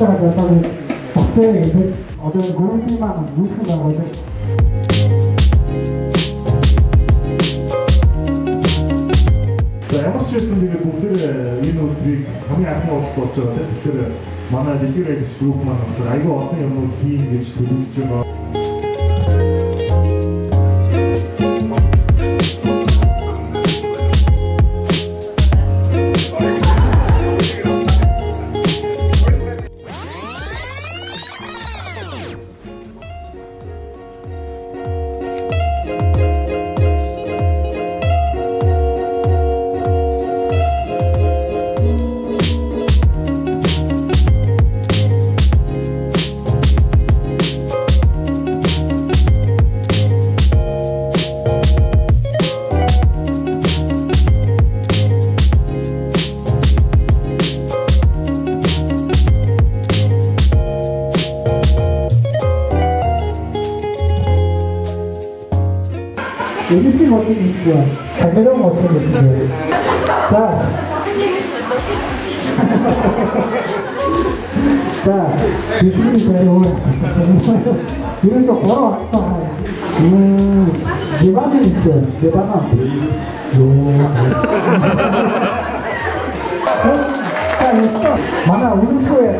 байгаа залууг багцаа гэдэг одоо гүрэн маань үүсгэн байгуулдаг. Ямар ч байсан тэгээд бүгдээ энэ өдрийг хамгийн анхны уулзалт болж байгаа. Тэгэхээр манай дэлгэр агч групп маань айгүй олон юмнууд хийн гэж төлөвлөж байгаа. Эдгээр болсон юм. Камера болсон юм. За, бидний зэрэг ерөөсө гороо хатаа. Диван истэ, диван. Манай үнэхээр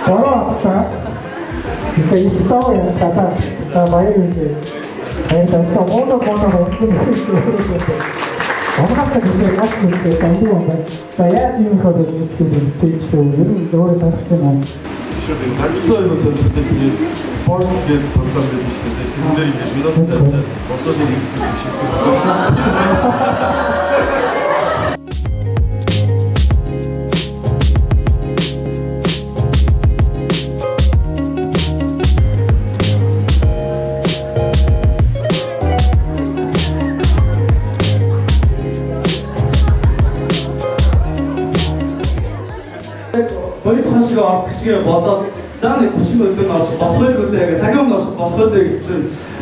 гороо хатаа. Истэ истаа ястаа та баяр үү. Это что, можно Онхапта гэсэн маш их сандаг байна. За яаж юм хөөд студент цэжтэй ер нь зөөрөө санах юм. Шууд энэ гацсан юм сонирхолтой тэгээд спорт гэдэг тоглоом байдаг шүү дээ. Тэр дээр ингэж минуттай босоод ирэх юм шиг. Борит хашиг орох шиг бодоод за нэг 30 минут орж болохгүй гэдэг цагаан өмнө орж болохгүй гэсэн чинь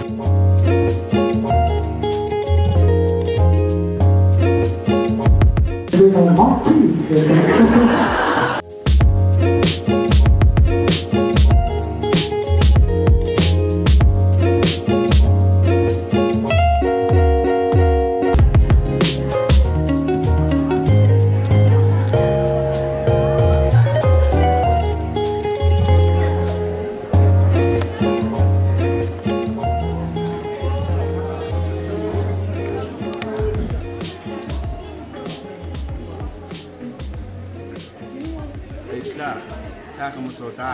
Сайхан мөсөө та.